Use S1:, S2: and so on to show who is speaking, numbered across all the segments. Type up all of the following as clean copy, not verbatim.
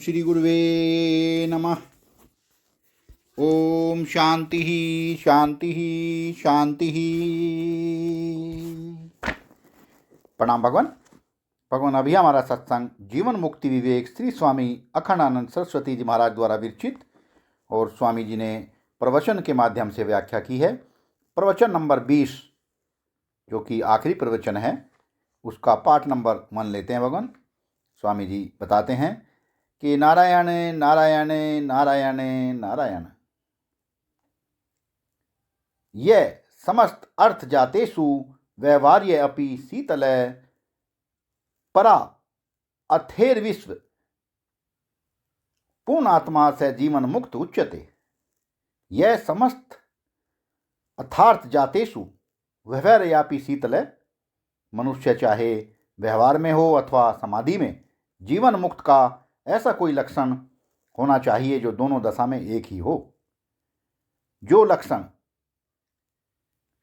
S1: श्री गुरुवे नमः। ओम शांति शांति शांति। प्रणाम भगवान। भगवान, अभी हमारा सत्संग जीवन मुक्ति विवेक श्री स्वामी अखंडानंद सरस्वती जी महाराज द्वारा विरचित और स्वामी जी ने प्रवचन के माध्यम से व्याख्या की है। प्रवचन नंबर 20 जो कि आखिरी प्रवचन है, उसका पाठ नंबर 1 लेते हैं। भगवान स्वामी जी बताते हैं कि नारायण नारायण नारायण नारायण, ये समस्त अर्थ जातेषु व्यवहार्य अपि शीतल परा अथेर्विश्व पूर्णात्मा से जीवन मुक्त उच्यते। यह समस्त अर्थार्थ जातेषु व्यवहार्यापि शीतल, मनुष्य चाहे व्यवहार में हो अथवा समाधि में, जीवन मुक्त का ऐसा कोई लक्षण होना चाहिए जो दोनों दशा में एक ही हो। जो लक्षण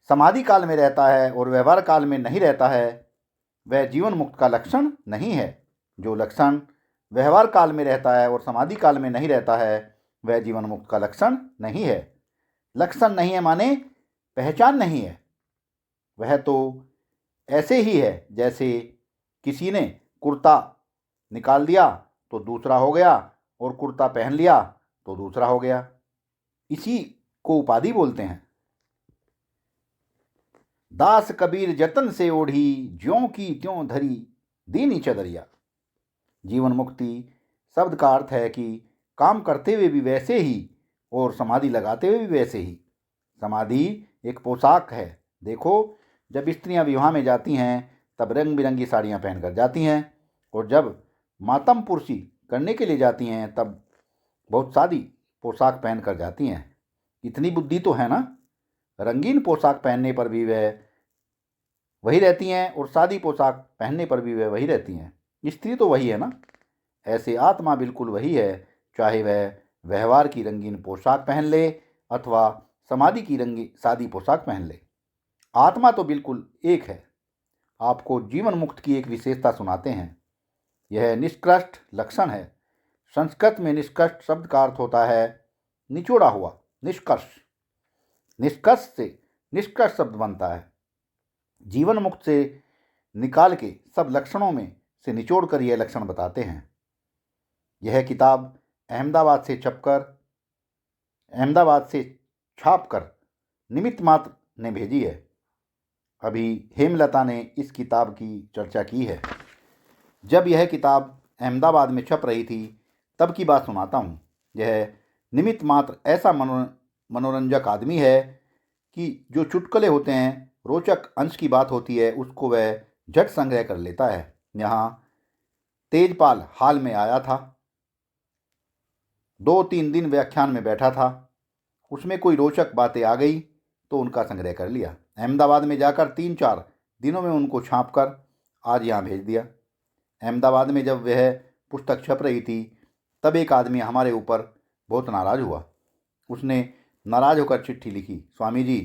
S1: समाधि काल में रहता है और व्यवहार काल में नहीं रहता है, वह जीवन मुक्त का लक्षण नहीं है। जो लक्षण व्यवहार काल में रहता है और समाधि काल में नहीं रहता है, वह जीवन मुक्त का लक्षण नहीं है। लक्षण नहीं है माने पहचान नहीं है। वह तो ऐसे ही है जैसे किसी ने कुर्ता निकाल दिया तो दूसरा हो गया, और कुर्ता पहन लिया तो दूसरा हो गया। इसी को उपाधि बोलते हैं। दास कबीर जतन से ओढ़ी, ज्यों की त्यों धरी दीनी चदरिया। जीवन मुक्ति शब्द का अर्थ है कि काम करते हुए भी वैसे ही और समाधि लगाते हुए भी वैसे ही। समाधि एक पोशाक है। देखो, जब स्त्रियां विवाह में जाती हैं तब रंग बिरंगी साड़ियां पहनकर जाती हैं, और जब मातम पुरसी करने के लिए जाती हैं तब बहुत सादी पोशाक पहनकर जाती हैं। इतनी बुद्धि तो है ना, रंगीन पोशाक पहनने पर भी वह वही रहती हैं और सादी पोशाक पहनने पर भी वह वही रहती हैं। स्त्री तो वही है ना। ऐसे आत्मा बिल्कुल वही है, चाहे वह व्यवहार की रंगीन पोशाक पहन ले अथवा समाधि की सादी पोशाक पहन ले। आत्मा तो बिल्कुल एक है। आपको जीवन मुक्त की एक विशेषता सुनाते हैं। यह निष्कृष्ट लक्षण है। संस्कृत में निष्कृष्ट शब्द का अर्थ होता है निचोड़ा हुआ, निष्कर्ष। निष्कर्ष से निष्कर्ष शब्द बनता है। जीवन मुक्त से निकाल के सब लक्षणों में से निचोड़ कर यह लक्षण बताते हैं। यह किताब अहमदाबाद से छापकर निमित्त मात्र ने भेजी है। अभी हेमलता ने इस किताब की चर्चा की है। जब यह किताब अहमदाबाद में छप रही थी तब की बात सुनाता हूँ। यह निमित्त मात्र ऐसा मनोरंजक आदमी है कि जो चुटकुले होते हैं, रोचक अंश की बात होती है, उसको वह झट संग्रह कर लेता है। यहाँ तेजपाल हाल में आया था, 2-3 दिन व्याख्यान में बैठा था। उसमें कोई रोचक बातें आ गई तो उनका संग्रह कर लिया। अहमदाबाद में जाकर 3-4 दिनों में उनको छाप कर आज यहाँ भेज दिया। अहमदाबाद में जब वह पुस्तक छप रही थी तब एक आदमी हमारे ऊपर बहुत नाराज़ हुआ। उसने नाराज़ होकर चिट्ठी लिखी, स्वामी जी,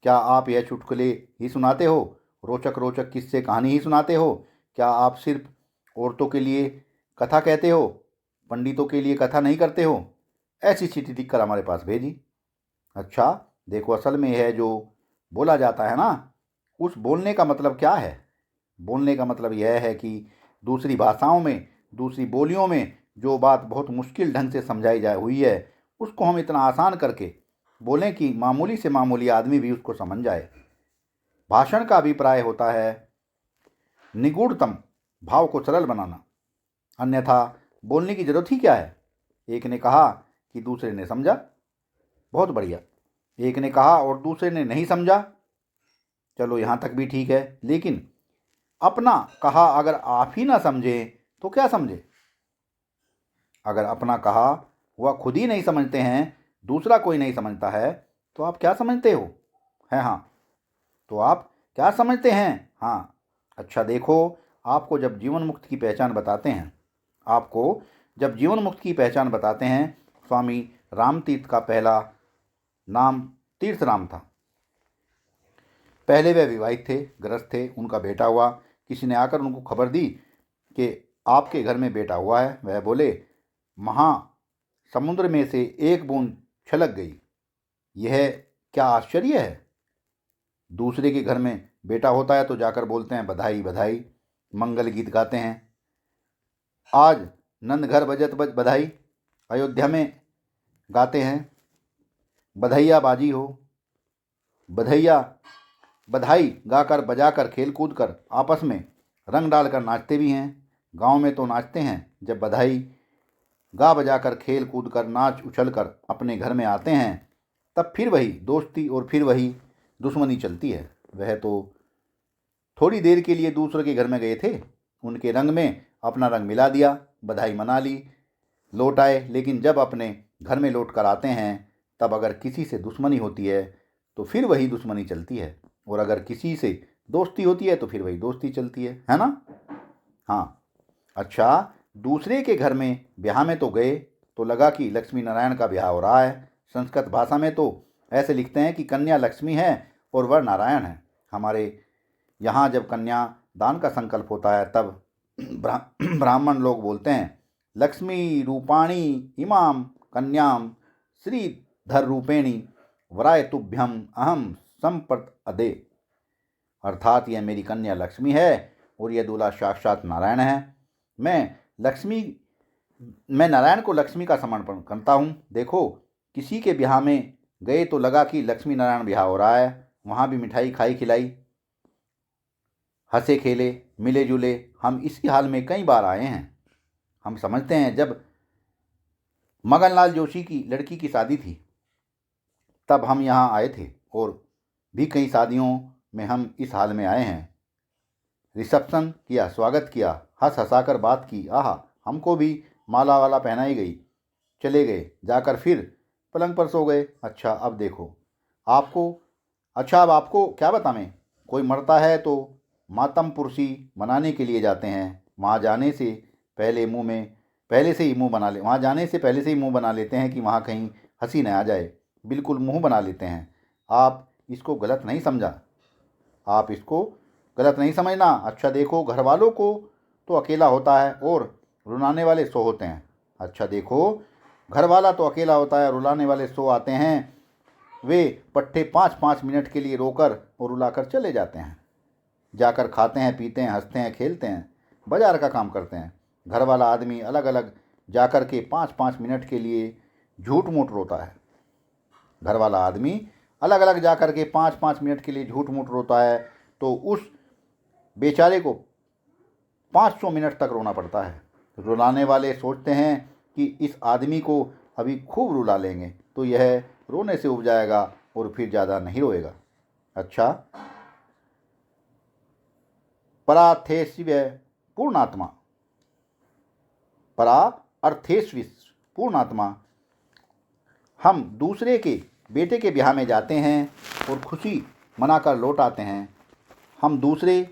S1: क्या आप यह चुटकुले ही सुनाते हो, रोचक रोचक किस्से कहानी ही सुनाते हो? क्या आप सिर्फ औरतों के लिए कथा कहते हो, पंडितों के लिए कथा नहीं करते हो? ऐसी चिट्ठी लिखकर हमारे पास भेजी। अच्छा देखो, असल में यह जो बोला जाता है ना, उस बोलने का मतलब क्या है? बोलने का मतलब यह है कि दूसरी भाषाओं में, दूसरी बोलियों में जो बात बहुत मुश्किल ढंग से समझाई जाए हुई है, उसको हम इतना आसान करके बोलें कि मामूली से मामूली आदमी भी उसको समझ जाए। भाषण का अभिप्राय होता है निगूढ़तम भाव को सरल बनाना, अन्यथा बोलने की जरूरत ही क्या है? एक ने कहा कि दूसरे ने समझा, बहुत बढ़िया। एक ने कहा और दूसरे ने नहीं समझा, चलो यहाँ तक भी ठीक है। लेकिन अपना कहा अगर आप ही ना समझें तो क्या समझे? अगर अपना कहा वह खुद ही नहीं समझते हैं, दूसरा कोई नहीं समझता है, तो आप क्या समझते हो? है हाँ, तो आप क्या समझते हैं? हाँ। अच्छा देखो, आपको जब जीवन मुक्त की पहचान बताते हैं, स्वामी रामतीर्थ का पहला नाम तीर्थ राम था। पहले वे विवाहित थे, गृहस्थ थे। उनका बेटा हुआ। किसी ने आकर उनको खबर दी कि आपके घर में बेटा हुआ है। वह बोले, महा समुद्र में से एक बूंद छलक गई। यह क्या आश्चर्य है। दूसरे के घर में बेटा होता है तो जाकर बोलते हैं बधाई बधाई, मंगल गीत गाते हैं। आज नंद घर बजत बज बधाई, अयोध्या में गाते हैं बधैया बाजी हो। बधैया बधाई गाकर बजाकर खेल कूद कर आपस में रंग डालकर नाचते भी हैं। गांव में तो नाचते हैं, जब बधाई गा बजाकर खेल कूद कर नाच उछल कर अपने घर में आते हैं तब फिर वही दोस्ती और फिर वही दुश्मनी चलती है। वह तो थोड़ी देर के लिए दूसरे के घर में गए थे, उनके रंग में अपना रंग मिला दिया, बधाई मना ली, लौट आए। लेकिन जब अपने घर में लौट कर आते हैं तब अगर किसी से दुश्मनी होती है तो फिर वही दुश्मनी चलती है, और अगर किसी से दोस्ती होती है तो फिर वही दोस्ती चलती है ना। हाँ, अच्छा, दूसरे के घर में ब्याह में तो गए तो लगा कि लक्ष्मी नारायण का ब्याह हो रहा है। संस्कृत भाषा में तो ऐसे लिखते हैं कि कन्या लक्ष्मी है और वर नारायण है। हमारे यहाँ जब कन्या दान का संकल्प होता है तब ब्राह्मण लोग बोलते हैं लक्ष्मी रूपाणी इमाम कन्याम श्रीधर रूपेणी वराय तुभ्यम अहम संप्रत अदे। अर्थात यह मेरी कन्या लक्ष्मी है और यह दूल्हा साक्षात नारायण है। मैं नारायण को लक्ष्मी का समर्पण करता हूँ। देखो, किसी के ब्याह में गए तो लगा कि लक्ष्मी नारायण ब्याह हो रहा है, वहाँ भी मिठाई खाई खिलाई, हंसे खेले, मिले जुले। हम इसी हाल में कई बार आए हैं। हम समझते हैं जब मगनलाल जोशी की लड़की की शादी थी तब हम यहाँ आए थे, और भी कई शादियों में हम इस हाल में आए हैं। रिसेप्शन किया, स्वागत किया, हंस हंसाकर बात की, आहा, हमको भी माला वाला पहनाई गई, चले गए, जाकर फिर पलंग पर सो गए। अच्छा अब आपको क्या बताएं, कोई मरता है तो मातम पुरसी मनाने के लिए जाते हैं। वहाँ जाने से पहले से ही मुंह बना लेते हैं कि वहाँ कहीं हंसी न आ जाए, बिल्कुल मुंह बना लेते हैं। आप इसको गलत नहीं समझना। अच्छा देखो, घर वालों को तो अकेला होता है और रुलाने वाले सो होते हैं। अच्छा देखो, घर वाला तो अकेला होता है, रुलाने वाले सो आते हैं। वे पट्टे 5-5 मिनट के लिए रोकर और रुलाकर चले जाते हैं, जाकर खाते हैं, पीते हैं, हंसते हैं, खेलते हैं, बाजार का काम करते हैं। घर वाला आदमी अलग अलग जाकर के 5-5 मिनट के लिए झूठ मूठ रोता है। घर वाला आदमी अलग अलग जाकर के 5-5 मिनट के लिए झूठ मूठ रोता है तो उस बेचारे को 500 मिनट तक रोना पड़ता है। रुलाने वाले सोचते हैं कि इस आदमी को अभी खूब रुला लेंगे तो यह रोने से उब जाएगा और फिर ज़्यादा नहीं रोएगा। अच्छा, परार्थेस्व पूर्णात्मा, हम दूसरे के बेटे के ब्याह में जाते हैं और खुशी मनाकर लौट आते हैं। हम दूसरे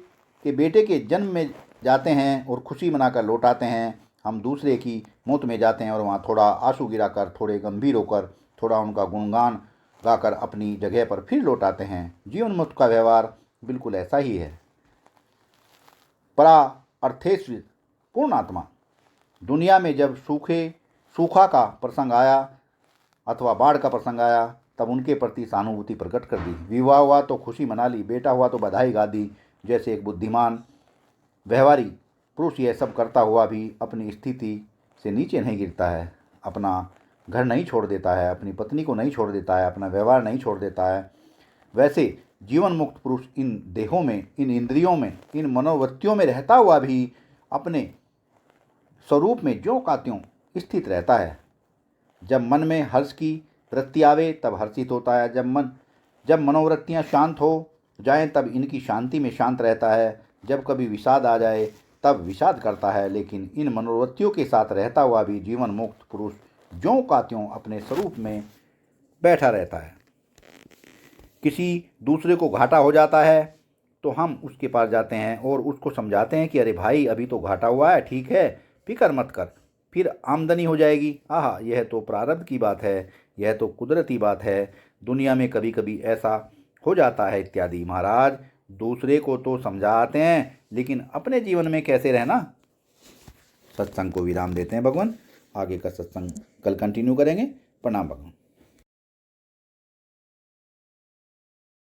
S1: के बेटे के जन्म में जाते हैं और खुशी मनाकर लौट आते हैं। हम दूसरे की मौत में जाते हैं और वहाँ थोड़ा आंसू गिराकर, थोड़े गंभीर होकर, थोड़ा उनका गुणगान गाकर अपनी जगह पर फिर लौट आते हैं। जीवन मुक्त का व्यवहार बिल्कुल ऐसा ही है। परा अर्थेस्व पूर्णात्मा, दुनिया में जब सूखा का प्रसंग आया अथवा बाढ़ का प्रसंग आया तब उनके प्रति सहानुभूति प्रकट कर दी। विवाह हुआ तो खुशी मना ली, बेटा हुआ तो बधाई गा दी। जैसे एक बुद्धिमान व्यवहारी पुरुष यह सब करता हुआ भी अपनी स्थिति से नीचे नहीं गिरता है, अपना घर नहीं छोड़ देता है, अपनी पत्नी को नहीं छोड़ देता है, अपना व्यवहार नहीं छोड़ देता है, वैसे जीवन मुक्त पुरुष इन देहों में, इन इंद्रियों में, इन मनोवृत्तियों में रहता हुआ भी अपने स्वरूप में ज्यों का त्यों स्थित रहता है। जब मन में हर्ष की वृत्ति आवे तब हर्षित होता है, जब मनोवृत्तियाँ शांत हो जाएं तब इनकी शांति में शांत रहता है, जब कभी विषाद आ जाए तब विषाद करता है। लेकिन इन मनोवृत्तियों के साथ रहता हुआ भी जीवन मुक्त पुरुष ज्यों का त्यों अपने स्वरूप में बैठा रहता है। किसी दूसरे को घाटा हो जाता है तो हम उसके पास जाते हैं और उसको समझाते हैं कि अरे भाई, अभी तो घाटा हुआ है, ठीक है, फिक्र मत कर, फिर आमदनी हो जाएगी। आहा, यह तो प्रारब्ध की बात है, यह तो कुदरती बात है, दुनिया में कभी कभी ऐसा हो जाता है इत्यादि। महाराज, दूसरे को तो समझाते हैं लेकिन अपने जीवन में कैसे रहना। सत्संग को विराम देते हैं भगवान। आगे का सत्संग कल कंटिन्यू करेंगे। प्रणाम भगवान।